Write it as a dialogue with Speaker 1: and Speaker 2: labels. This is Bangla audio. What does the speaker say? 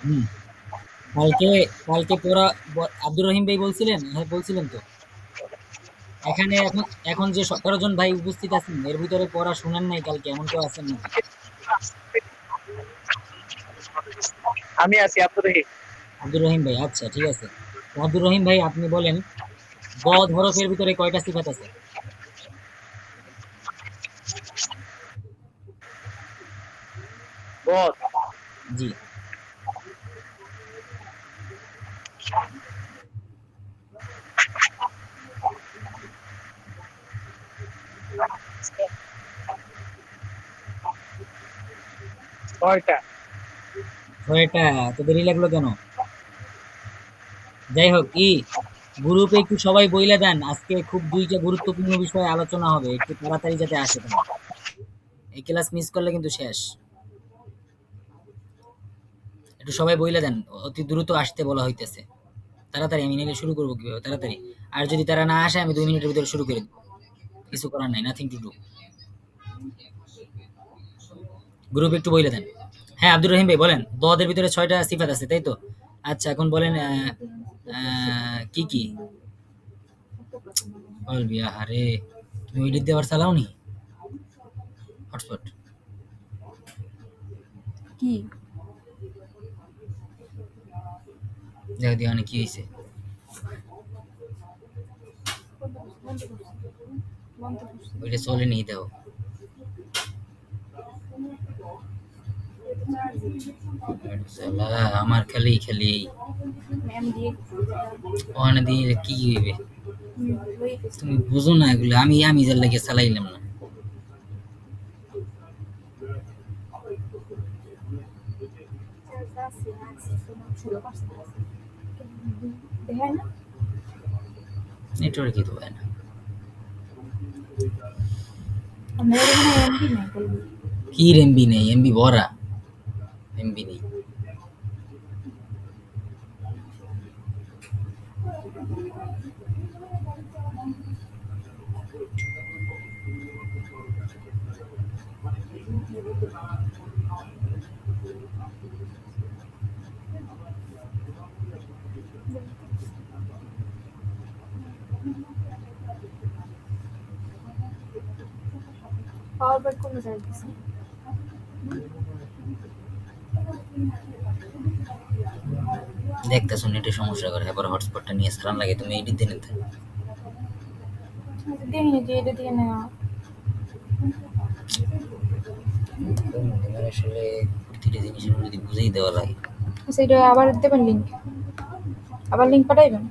Speaker 1: হুম। কালকে কালকে পড়া আব্দুর রহিম ভাই বলছিলেন, হ্যাঁ বলছিলেন তো। এখানে এখন এখন যে 17 জন ভাই উপস্থিত আছেন এর ভিতরে পড়া শুনেন নাই কালকে, এমন কেউ আছেন নাকি?
Speaker 2: আমি আছি আপনাদের।
Speaker 1: আব্দুর রহিম ভাই, আচ্ছা ঠিক আছে। তো আব্দুর রহিম ভাই আপনি বলেন, বদ হরফের ভিতরে কয়টা সিফাত আছে?
Speaker 2: বল।
Speaker 1: জি।
Speaker 2: ছয়টা।
Speaker 1: ছয়টা? এত দেরি লাগলো কেন? যাই হোক, গ্রুপে একটু সবাই বইলে দেন, আজকে খুব দুইটা গুরুত্বপূর্ণ বিষয়ে আলোচনা হবে, একটু তাড়াতাড়ি যাতে আসে তোমরা। এই ক্লাস মিস করলে কিন্তু শেষ। একটু সবাই বইলে দেন, অতি দ্রুত আসতে বলা হইতেছে। তাড়াতাড়ি, আমি নিলে শুরু করবো কিভাবে তাড়াতাড়ি। আর যদি তারা না আসে আমি 2 মিনিটের ভিতরে শুরু করে দেবো। কিছু করার নাই, নাথিং টু ডু। গ্রুপ একটু বইলে দেন। হ্যাঁ আব্দুর রহিম ভাই বলেন, বদের ভিতরে 6টা সিফাত আছে তাই তো? আচ্ছা এখন বলেন, কি কি? বল বিয়া হারে, তুমি ওই দিক দিয়ে আবার চালাও নি হটস্পট?
Speaker 3: কি
Speaker 1: দেখ দিয়ে অনেক কি হয়েছে। ওইটা চলে নিয়ে দাও। আমার খালি খালি
Speaker 3: ম্যাম দিয়ে
Speaker 1: ওখানে দিয়ে কি হইবে? তুমি বুঝো না এগুলো, আমি আমি যার লাগে চালাইলাম না।
Speaker 3: দেখায় না।
Speaker 1: নেটওয়ার্কই তো হয় না।
Speaker 3: আমার এখানে এমবি নাই বলবি।
Speaker 1: কি এমবি নেই? এমবি ভরা, এমবি নেই।
Speaker 3: পাওয়ার ব্যাংক কোন জায়গায় দিছে?
Speaker 1: দেখতেছো নেটের সমস্যা করে, এবার হটস্পটটা নিয়ে সারান লাগে, তুমি এডিট দিয়ে নিতে।
Speaker 3: দেখিনি যে এটা দিয়ে নেওয়া।
Speaker 1: তোমার আসলে প্রতিটা জিনিসের যদি বুঝেই দেওয়া লাগে।
Speaker 3: আচ্ছা এটা আবার দেবেন লিঙ্ক, আবার লিঙ্ক পাঠাইবেন।